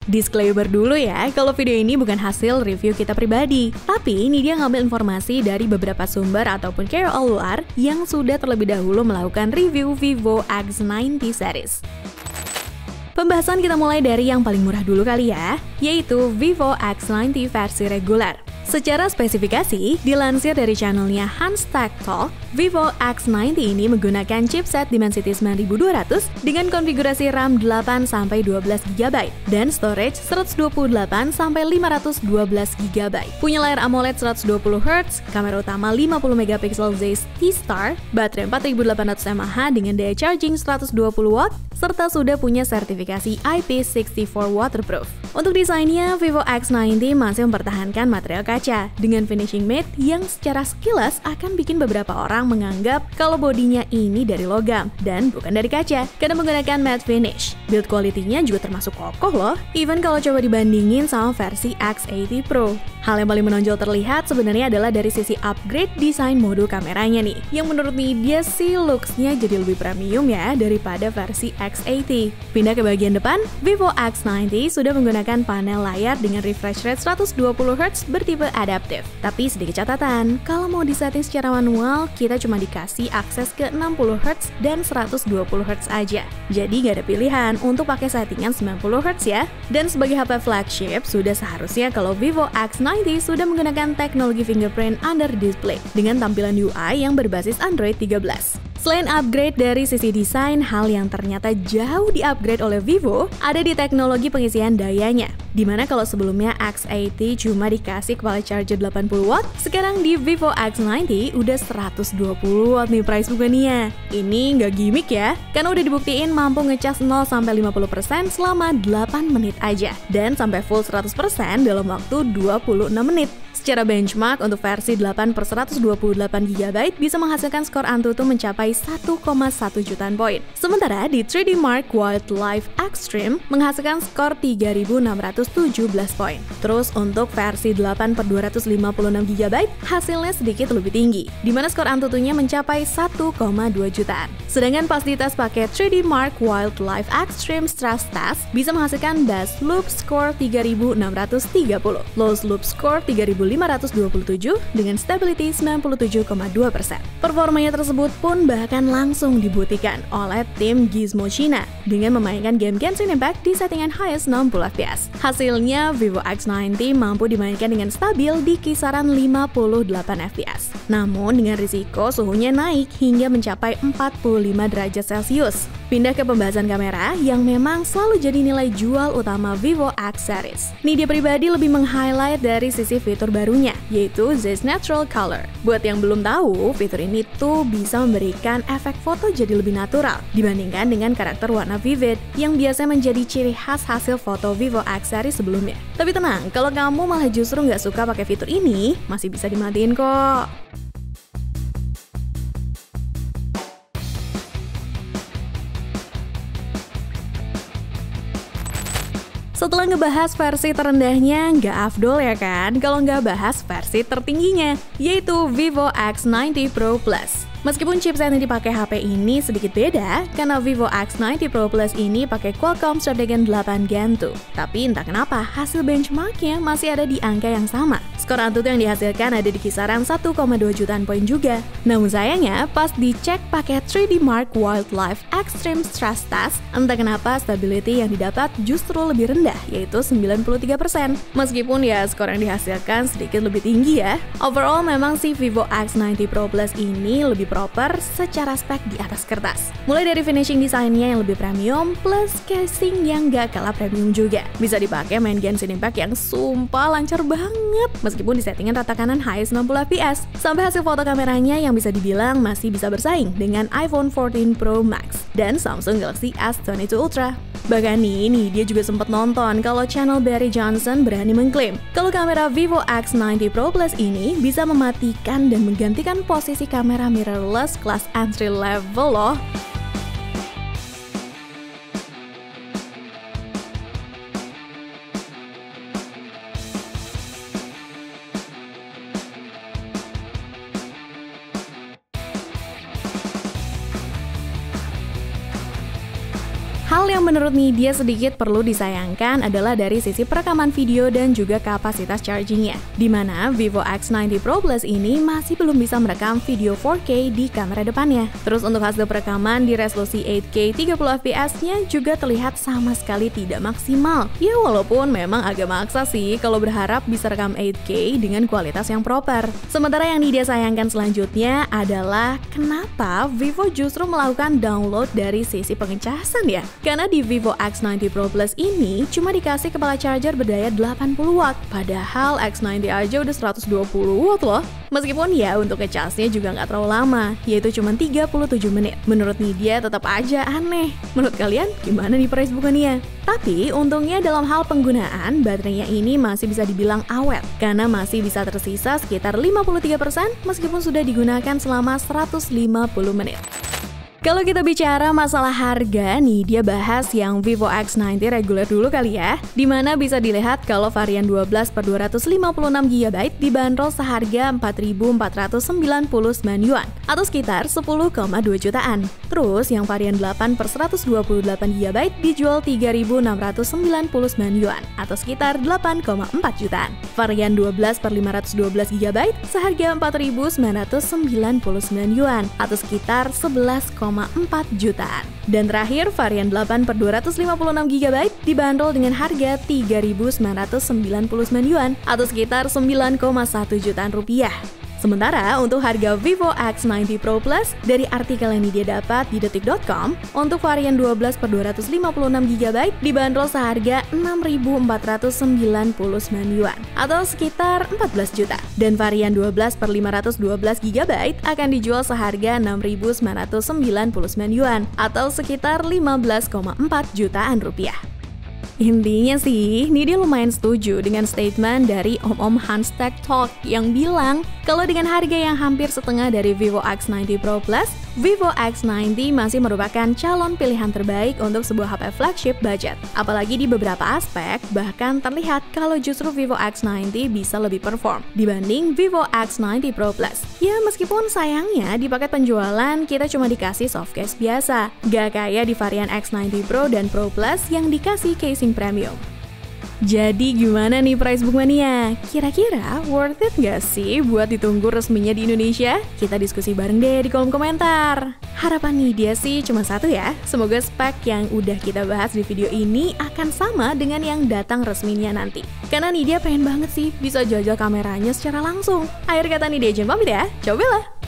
Disclaimer dulu ya, kalau video ini bukan hasil review kita pribadi. Tapi ini dia ngambil informasi dari beberapa sumber ataupun KOL luar yang sudah terlebih dahulu melakukan review Vivo X90 series. Pembahasan kita mulai dari yang paling murah dulu kali ya, yaitu Vivo X90 versi reguler. Secara spesifikasi, dilansir dari channelnya Hans Tech Talk, Vivo X90 ini menggunakan chipset Dimensity 9200 dengan konfigurasi RAM 8-12GB dan storage 128-512GB. Punya layar AMOLED 120Hz, kamera utama 50MP Zeiss T-Star, baterai 4800 mAh dengan daya charging 120W, serta sudah punya sertifikasi IP64 waterproof. Untuk desainnya, Vivo X90 masih mempertahankan material kaca dengan finishing matte yang secara sekilas akan bikin beberapa orang menganggap kalau bodinya ini dari logam dan bukan dari kaca karena menggunakan matte finish. Build quality-nya juga termasuk kokoh loh, even kalau coba dibandingin sama versi X80 Pro. Hal yang paling menonjol terlihat sebenarnya adalah dari sisi upgrade desain modul kameranya nih, yang menurut media sih looks-nya jadi lebih premium ya daripada versi X80. Pindah ke bagian depan, Vivo X90 sudah menggunakan panel layar dengan refresh rate 120Hz bertipe adaptif. Tapi sedikit catatan, kalau mau disetting secara manual, kita cuma dikasih akses ke 60Hz dan 120Hz aja. Jadi nggak ada pilihan untuk pakai settingan 90Hz ya. Dan sebagai HP flagship, sudah seharusnya kalau Vivo X90 sudah menggunakan teknologi fingerprint under display dengan tampilan UI yang berbasis Android 13. Selain upgrade dari sisi desain, hal yang ternyata jauh di-upgrade oleh Vivo ada di teknologi pengisian dayanya. Dimana kalau sebelumnya X80 cuma dikasih kepala charger 80W, sekarang di Vivo X90 udah 120W nih price bukannya. Ini nggak gimmick ya, karena udah dibuktiin mampu ngecas 0-50% selama 8 menit aja, dan sampai full 100% dalam waktu 26 menit. Secara benchmark, untuk versi 8/128GB bisa menghasilkan skor Antutu mencapai 1,1 jutaan poin. Sementara di 3D Mark Wildlife Extreme menghasilkan skor 3.617 poin. Terus untuk versi 8/256GB hasilnya sedikit lebih tinggi, di mana skor Antutunya mencapai 1,2 jutaan. Sedangkan pas dites pakai 3D Mark Wildlife Extreme Stress Test bisa menghasilkan Best Loop Score 3.630, Lowest Loop Score 3.527 dengan stability 97,2%. Performanya tersebut pun bahkan langsung dibuktikan oleh tim Gizmo China dengan memainkan game Genshin Impact di settingan highest 60fps. Hasilnya, Vivo X90 mampu dimainkan dengan stabil di kisaran 58fps. Namun dengan risiko suhunya naik hingga mencapai 45 derajat Celcius. Pindah ke pembahasan kamera yang memang selalu jadi nilai jual utama Vivo X series. Nih dia pribadi lebih meng-highlight dari sisi fitur barunya, yaitu Zeiss Natural Color. Buat yang belum tahu, fitur ini tuh bisa memberikan efek foto jadi lebih natural dibandingkan dengan karakter warna vivid yang biasa menjadi ciri khas hasil foto Vivo X series sebelumnya. Tapi tenang, kalau kamu malah justru nggak suka pakai fitur ini, masih bisa dimatiin kok. Setelah ngebahas versi terendahnya, nggak afdol ya kan kalau nggak bahas versi tertingginya, yaitu Vivo X90 Pro Plus. Meskipun chipset yang dipakai HP ini sedikit beda, karena Vivo X90 Pro Plus ini pakai Qualcomm Snapdragon 8 Gen 2. Tapi entah kenapa hasil benchmarknya masih ada di angka yang sama. Skor Antutu yang dihasilkan ada di kisaran 1,2 jutaan poin juga. Namun sayangnya, pas dicek pakai 3D Mark Wildlife Extreme Stress Test, entah kenapa stability yang didapat justru lebih rendah, yaitu 93%. Meskipun ya skor yang dihasilkan sedikit lebih tinggi ya. Overall memang si Vivo X90 Pro Plus ini lebih proper secara spek di atas kertas. Mulai dari finishing desainnya yang lebih premium, plus casing yang gak kalah premium juga. Bisa dipakai main Genshin Impact yang sumpah lancar banget, meskipun di settingan rata kanan highest 60fps. Sampai hasil foto kameranya yang bisa dibilang masih bisa bersaing dengan iPhone 14 Pro Max dan Samsung Galaxy S22 Ultra. Bahkan nih, dia juga sempat nonton kalau channel Barry Johnson berani mengklaim kalau kamera Vivo X90 Pro Plus ini bisa mematikan dan menggantikan posisi kamera mirrorless kelas entry level loh. Hal yang menurut Nidya sedikit perlu disayangkan adalah dari sisi perekaman video dan juga kapasitas chargingnya, di mana Vivo X90 Pro Plus ini masih belum bisa merekam video 4K di kamera depannya. Terus untuk hasil perekaman di resolusi 8K 30fps-nya juga terlihat sama sekali tidak maksimal. Ya walaupun memang agak maksa sih kalau berharap bisa rekam 8K dengan kualitas yang proper. Sementara yang Nidya sayangkan selanjutnya adalah kenapa Vivo justru melakukan download dari sisi pengecasan ya? Karena di Vivo X90 Pro Plus ini cuma dikasih kepala charger berdaya 80 watt, padahal X90 aja udah 120 watt loh. Meskipun ya untuk ngecasnya juga nggak terlalu lama, yaitu cuma 37 menit. Menurut Nidya tetap aja aneh. Menurut kalian gimana nih price bukannya? Tapi untungnya dalam hal penggunaan, baterainya ini masih bisa dibilang awet, karena masih bisa tersisa sekitar 53% meskipun sudah digunakan selama 150 menit. Kalau kita bicara masalah harga nih, dia bahas yang Vivo X90 reguler dulu kali ya. Dimana bisa dilihat kalau varian 12 per 256 GB dibanderol seharga 4.499 yuan atau sekitar 10,2 jutaan. Terus yang varian 8 per 128 GB dijual 3.699 yuan atau sekitar 8,4 jutaan. Varian 12 per 512 GB seharga 4.999 yuan atau sekitar 11,4 jutaan. Dan terakhir, varian 8 per 256 GB dibanderol dengan harga 3.999 yuan atau sekitar 9,1 jutaan rupiah. Sementara untuk harga Vivo X90 Pro Plus dari artikel yang dia dapat di detik.com, untuk varian 12 per 256 GB dibanderol seharga 6.499 yuan atau sekitar 14 juta. Dan varian 12 per 512 GB akan dijual seharga 6.999 yuan atau sekitar 15,4 jutaan rupiah. Intinya sih, Nidya lumayan setuju dengan statement dari Om Hans Tech Talk yang bilang kalau dengan harga yang hampir setengah dari Vivo X90 Pro Plus, Vivo X90 masih merupakan calon pilihan terbaik untuk sebuah HP flagship budget. Apalagi di beberapa aspek, bahkan terlihat kalau justru Vivo X90 bisa lebih perform dibanding Vivo X90 Pro Plus. Ya meskipun sayangnya di paket penjualan kita cuma dikasih softcase biasa, gak kayak di varian X90 Pro dan Pro Plus yang dikasih casing premium. Jadi gimana nih Price Book Mania? Kira-kira worth it gak sih buat ditunggu resminya di Indonesia? Kita diskusi bareng deh di kolom komentar. Harapan Nidya sih cuma satu ya, semoga spek yang udah kita bahas di video ini akan sama dengan yang datang resminya nanti. Karena Nidya pengen banget sih bisa jajal kameranya secara langsung. Akhir kata Nidya izin pamit ya, cobalah!